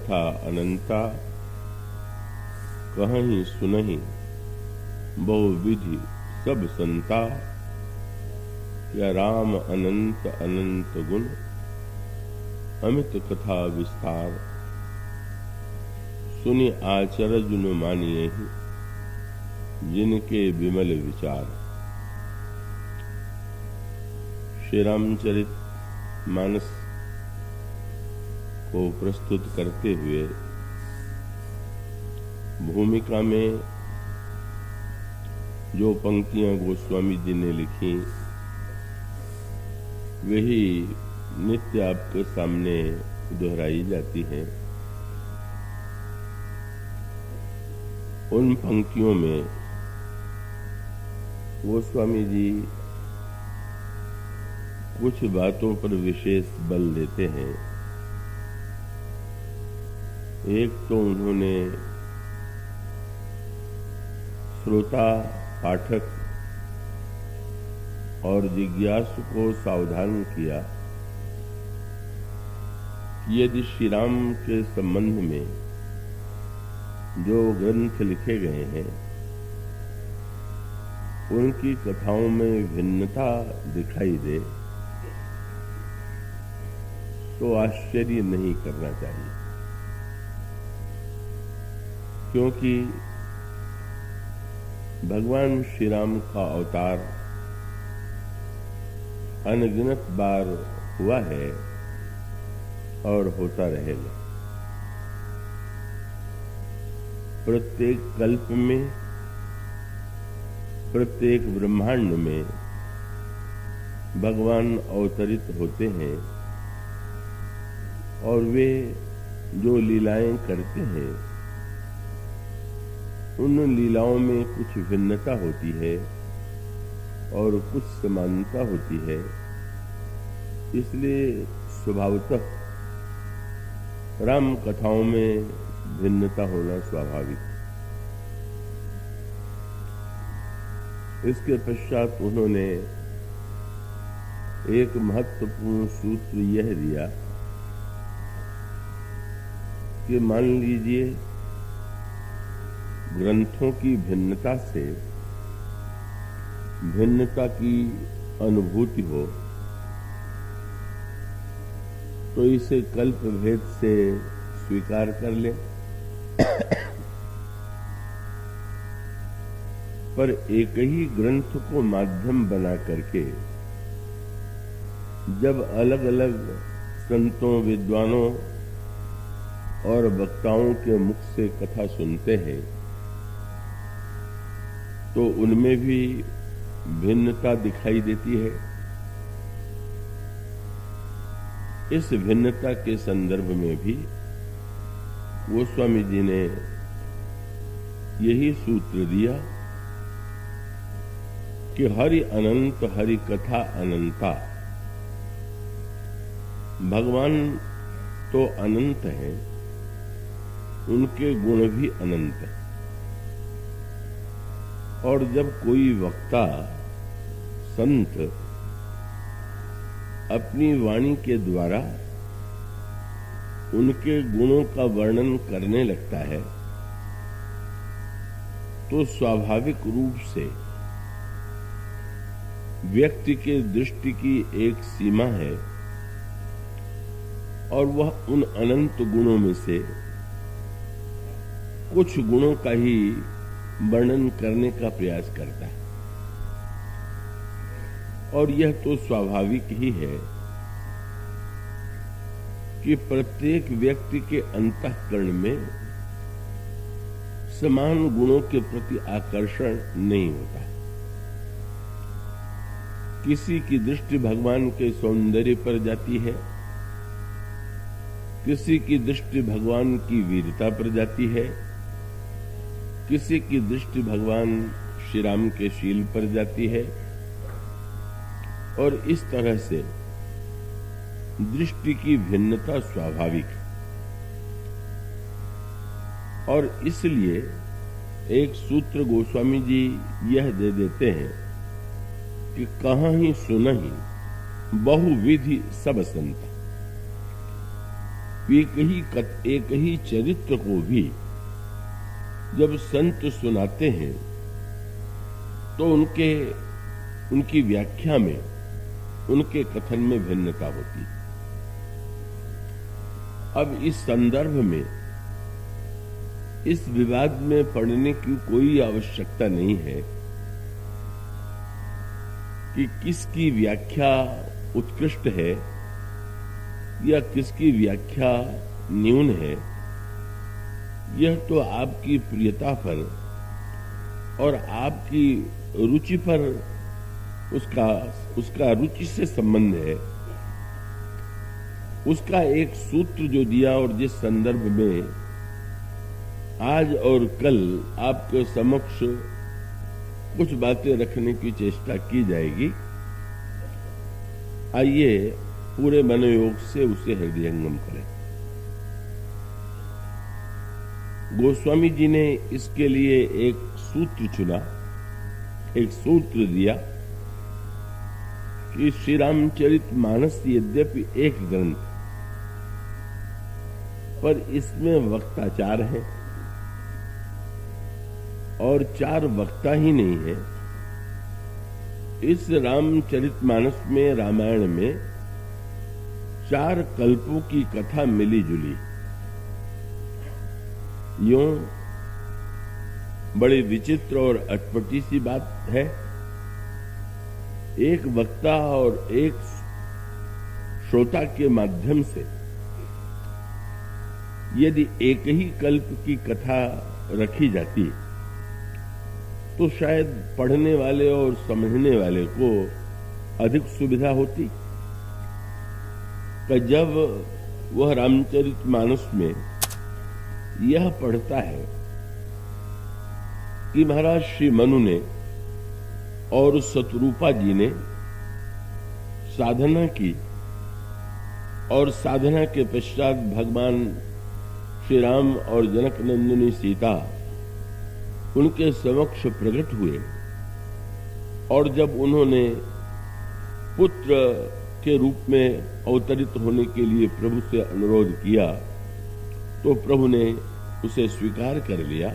कथा अनंता, कहीं सुनहि बहुविधि सब संता। या राम अनंत अनंत गुण, अमित कथा विस्तार। सुनि आचरज न मानिए ही, जिनके विमल विचार। श्री रामचरित मानस को प्रस्तुत करते हुए भूमिका में जो पंक्तियां गोस्वामी जी ने लिखी, वही नित्य आपके सामने दोहराई जाती हैं। उन पंक्तियों में गोस्वामी जी कुछ बातों पर विशेष बल देते हैं। एक तो उन्होंने श्रोता, पाठक और जिज्ञासु को सावधान किया कि यदि श्री राम के संबंध में जो ग्रंथ लिखे गए हैं, उनकी कथाओं में भिन्नता दिखाई दे तो आश्चर्य नहीं करना चाहिए, क्योंकि भगवान श्री राम का अवतार अनगिनत बार हुआ है और होता रहेगा। प्रत्येक कल्प में, प्रत्येक ब्रह्मांड में भगवान अवतरित होते हैं और वे जो लीलाएं करते हैं, उन लीलाओं में कुछ भिन्नता होती है और कुछ समानता होती है। इसलिए स्वभावतः राम कथाओं में भिन्नता होना स्वाभाविक। इसके पश्चात उन्होंने एक महत्वपूर्ण सूत्र यह दिया कि मान लीजिए ग्रंथों की भिन्नता से भिन्नता की अनुभूति हो, तो इसे कल्प भेद से स्वीकार कर ले। पर एक ही ग्रंथ को माध्यम बना करके जब अलग अलग संतों, विद्वानों और वक्ताओं के मुख से कथा सुनते हैं, तो उनमें भी भिन्नता दिखाई देती है। इस भिन्नता के संदर्भ में भी गोस्वामी जी ने यही सूत्र दिया कि हरि अनंत, हरि कथा अनंता। भगवान तो अनंत हैं, उनके गुण भी अनंत हैं। और जब कोई वक्ता, संत अपनी वाणी के द्वारा उनके गुणों का वर्णन करने लगता है, तो स्वाभाविक रूप से व्यक्ति के दृष्टि की एक सीमा है और वह उन अनंत गुणों में से कुछ गुणों का ही वर्णन करने का प्रयास करता है। और यह तो स्वाभाविक ही है कि प्रत्येक व्यक्ति के अंतःकरण में समान गुणों के प्रति आकर्षण नहीं होता। किसी की दृष्टि भगवान के सौंदर्य पर जाती है, किसी की दृष्टि भगवान की वीरता पर जाती है, किसी की दृष्टि भगवान श्री राम के शील पर जाती है। और इस तरह से दृष्टि की भिन्नता स्वाभाविक है। और इसलिए एक सूत्र गोस्वामी जी यह दे देते हैं कि कहाँ ही सुनहि बहुविधि सब संता। एक ही चरित्र को भी जब संत सुनाते हैं तो उनकी व्याख्या में, उनके कथन में भिन्नता होती है। अब इस संदर्भ में इस विवाद में पड़ने की कोई आवश्यकता नहीं है कि किसकी व्याख्या उत्कृष्ट है या किसकी व्याख्या न्यून है। यह तो आपकी प्रियता पर और आपकी रुचि पर उसका रुचि से संबंध है। उसका एक सूत्र जो दिया और जिस संदर्भ में आज और कल आपके समक्ष कुछ बातें रखने की चेष्टा की जाएगी, आइए पूरे मनोयोग से उसे हृदयंगम करें। गोस्वामी जी ने इसके लिए एक सूत्र चुना, एक सूत्र दिया कि श्री रामचरितमानस यद्यपि एक ग्रंथ, पर इसमें वक्ता 4 हैं और 4 वक्ता ही नहीं है। इस रामचरितमानस में, रामायण में 4 कल्पों की कथा मिली जुली। यूं बड़ी विचित्र और अटपटी सी बात है। एक वक्ता और एक श्रोता के माध्यम से यदि एक ही कल्प की कथा रखी जाती तो शायद पढ़ने वाले और समझने वाले को अधिक सुविधा होती। कि जब वह रामचरितमानस में यह पढ़ता है कि महाराज श्री मनु ने और शतरूपा जी ने साधना की और साधना के पश्चात भगवान श्री राम और जनक नंदिनी सीता उनके समक्ष प्रकट हुए और जब उन्होंने पुत्र के रूप में अवतरित होने के लिए प्रभु से अनुरोध किया तो प्रभु ने उसे स्वीकार कर लिया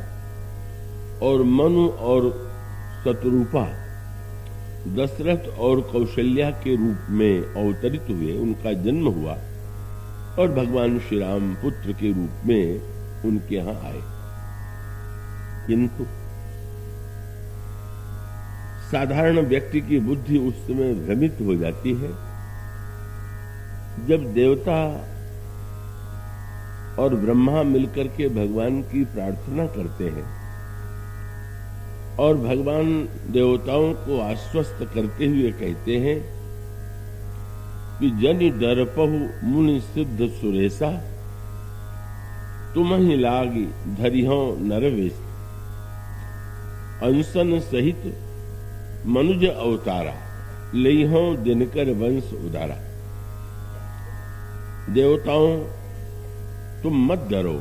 और मनु और शतरूपा दशरथ और कौशल्या के रूप में अवतरित हुए, उनका जन्म हुआ और भगवान श्री राम पुत्र के रूप में उनके यहां आए। किंतु साधारण व्यक्ति की बुद्धि उस समय भ्रमित हो जाती है जब देवता और ब्रह्मा मिलकर के भगवान की प्रार्थना करते हैं और भगवान देवताओं को आश्वस्त करते हुए कहते हैं कि जनि डरपहु मुनि सिद्ध सुरेशा, तुम ही लागी धरिहो नरवेश, अंसन सहित मनुज अवतारा, लेहो दिनकर वंश उदारा। देवताओं तुम मत डरो,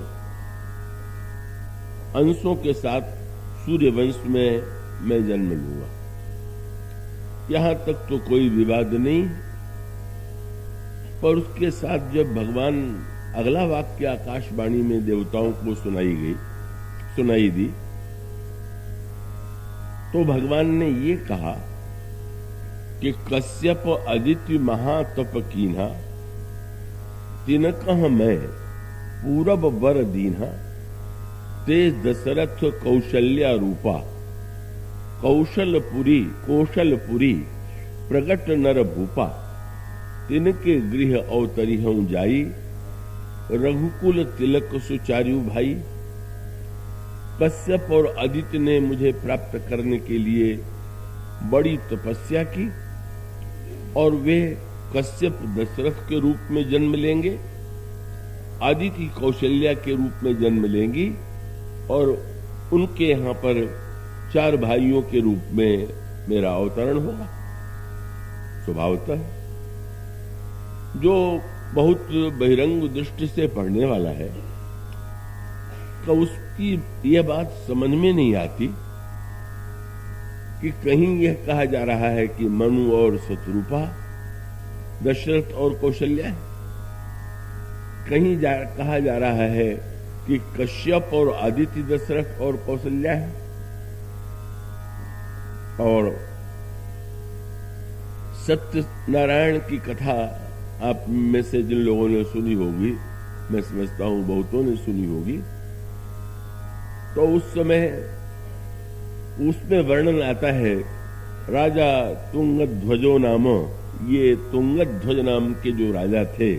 अंशों के साथ सूर्य वंश में मैं जन्म लूंगा। यहां तक तो कोई विवाद नहीं, पर उसके साथ जब भगवान अगला वाक्य आकाशवाणी में देवताओं को सुनाई दी तो भगवान ने ये कहा कि कश्यप अदिति महातप कीन्हा, तिनकह मैं पूरब वर दीन्हा, तेज दशरथ कौशल्या रूपा, कौशलपुरी प्रगट नर भूपा, तिनके गृह अवतरिहं जाई, रघुकुल तिलक सुचार्यु भाई। कश्यप और अदिति ने मुझे प्राप्त करने के लिए बड़ी तपस्या की और वे कश्यप दशरथ के रूप में जन्म लेंगे, अदिति कौशल्या के रूप में जन्म लेंगी और उनके यहाँ पर 4 भाइयों के रूप में मेरा अवतरण होगा। स्वभावतः जो बहुत बहिरंग दृष्टि से पढ़ने वाला है तो उसकी यह बात समझ में नहीं आती कि कहीं यह कहा जा रहा है कि मनु और शतरूपा दशरथ और कौशल्या है, कहीं कहा जा रहा है कि कश्यप और आदित्य दशरथ और कौशल्या है, और सत्यनारायण की कथा आप में से जिन लोगों ने सुनी होगी, मैं समझता हूं बहुतों ने सुनी होगी, तो उस समय उसमें वर्णन आता है राजा तुंगध्वजो नाम, ये तुंगध्वज नाम के जो राजा थे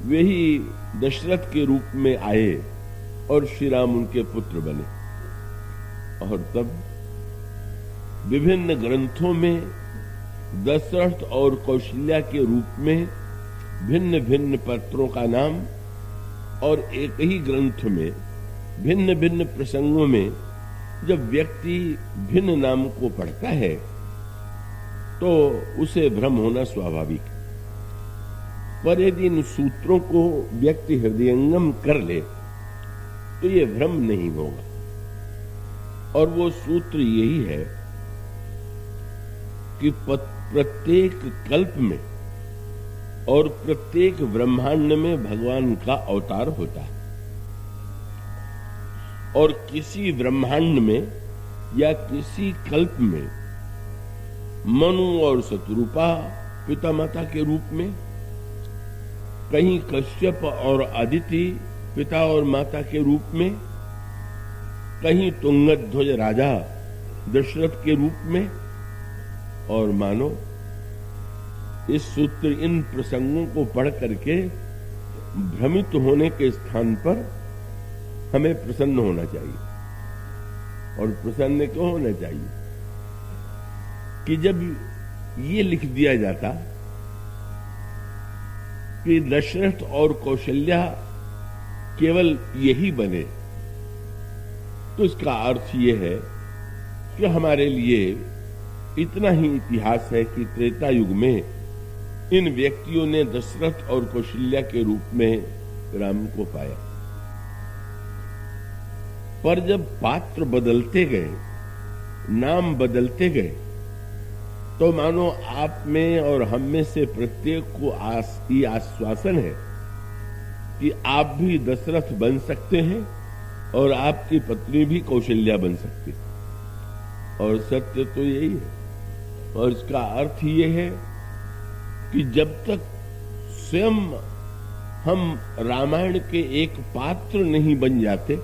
वे ही दशरथ के रूप में आए और श्री राम उनके पुत्र बने। और तब विभिन्न ग्रंथों में दशरथ और कौशल्या के रूप में भिन्न भिन्न पात्रों का नाम, और एक ही ग्रंथ में भिन्न भिन्न प्रसंगों में जब व्यक्ति भिन्न नाम को पढ़ता है तो उसे भ्रम होना स्वाभाविक है। पर यदि इन सूत्रों को व्यक्ति हृदयंगम कर ले तो ये भ्रम नहीं होगा। और वो सूत्र यही है कि प्रत्येक कल्प में और प्रत्येक ब्रह्मांड में भगवान का अवतार होता है, और किसी ब्रह्मांड में या किसी कल्प में मनु और शत्रुपा पिता माता के रूप में, कहीं कश्यप और अदिति पिता और माता के रूप में, कहीं तुंगध्वज राजा दशरथ के रूप में, और मानो इस सूत्र इन प्रसंगों को पढ़ करके भ्रमित होने के स्थान पर हमें प्रसन्न होना चाहिए। और प्रसन्न क्यों होना चाहिए कि जब ये लिख दिया जाता कि दशरथ और कौशल्या केवल यही बने, तो इसका अर्थ ये है कि हमारे लिए इतना ही इतिहास है कि त्रेता युग में इन व्यक्तियों ने दशरथ और कौशल्या के रूप में राम को पाया। पर जब पात्र बदलते गए, नाम बदलते गए, तो मानो आप में और हम में से प्रत्येक को ये आश्वासन है कि आप भी दशरथ बन सकते हैं और आपकी पत्नी भी कौशल्या बन सकती है। और सत्य तो यही है। और इसका अर्थ ये है कि जब तक स्वयं हम रामायण के एक पात्र नहीं बन जाते,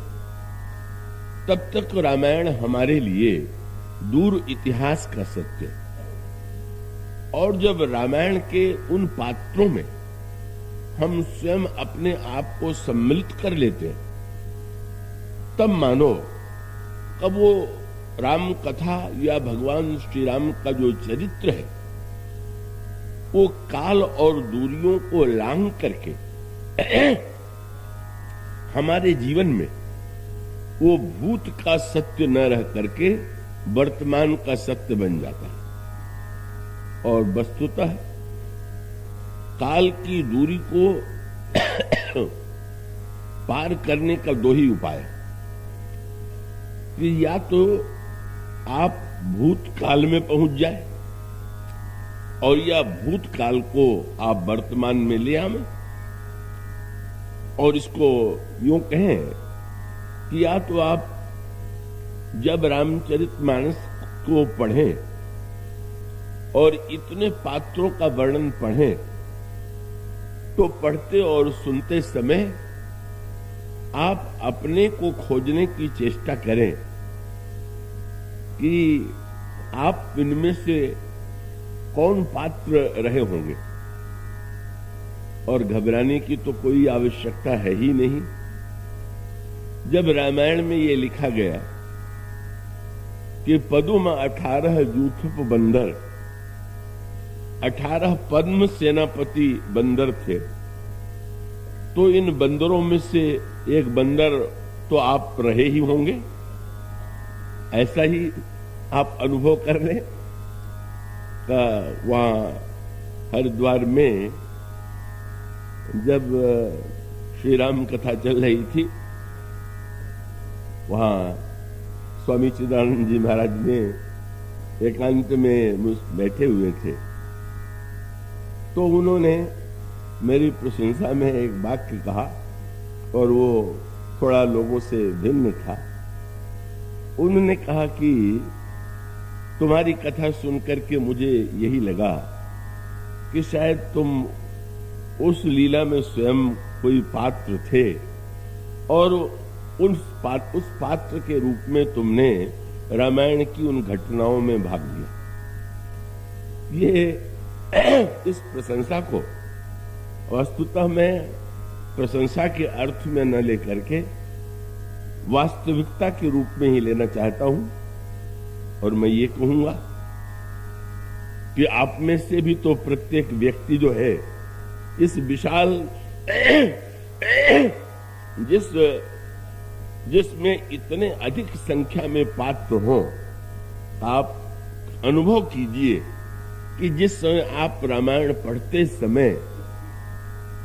तब तक रामायण हमारे लिए दूर इतिहास का सत्य है। और जब रामायण के उन पात्रों में हम स्वयं अपने आप को सम्मिलित कर लेते हैं, तब मानो कब वो राम कथा या भगवान श्री राम का जो चरित्र है वो काल और दूरियों को लांघ करके हमारे जीवन में वो भूत का सत्य न रह करके वर्तमान का सत्य बन जाता है। और वस्तुतः काल की दूरी को पार करने का दो ही उपाय है कि या तो आप भूतकाल में पहुंच जाए और या भूतकाल को आप वर्तमान में ले आवे। और इसको यूं कहें कि या तो आप जब रामचरितमानस को पढ़ें और इतने पात्रों का वर्णन पढ़ें, तो पढ़ते और सुनते समय आप अपने को खोजने की चेष्टा करें कि आप इनमें से कौन पात्र रहे होंगे। और घबराने की तो कोई आवश्यकता है ही नहीं। जब रामायण में ये लिखा गया कि पदुम 18 यूथुप बंदर, 18 पद्म सेनापति बंदर थे, तो इन बंदरों में से एक बंदर तो आप रहे ही होंगे। ऐसा ही आप अनुभव कर लें। वहां हरिद्वार में जब श्री राम कथा चल रही थी, वहां स्वामी चिदानंद जी महाराज ने एकांत में बैठे हुए थे, तो उन्होंने मेरी प्रशंसा में एक वाक्य कहा और वो थोड़ा लोगों से भिन्न था। उन्होंने कहा कि तुम्हारी कथा सुनकर के मुझे यही लगा कि शायद तुम उस लीला में स्वयं कोई पात्र थे और उस पात्र के रूप में तुमने रामायण की उन घटनाओं में भाग लिया। ये इस प्रशंसा को वस्तुतः मैं प्रशंसा के अर्थ में न लेकर के वास्तविकता के रूप में ही लेना चाहता हूं और मैं ये कहूंगा कि आप में से भी तो प्रत्येक व्यक्ति जो है इस विशाल जिसमें इतने अधिक संख्या में पात्र हों, आप अनुभव कीजिए कि जिस समय आप रामायण पढ़ते समय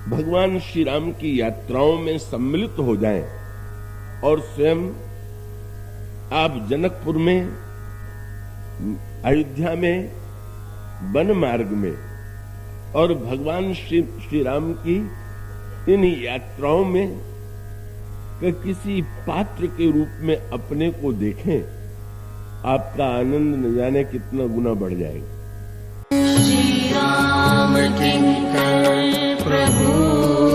भगवान श्री राम की यात्राओं में सम्मिलित हो जाएं और स्वयं आप जनकपुर में, अयोध्या में, वन मार्ग में और भगवान श्री राम की इन यात्राओं में किसी पात्र के रूप में अपने को देखें, आपका आनंद न जाने कितना गुना बढ़ जाएगा। श्री राम किंकर प्रभु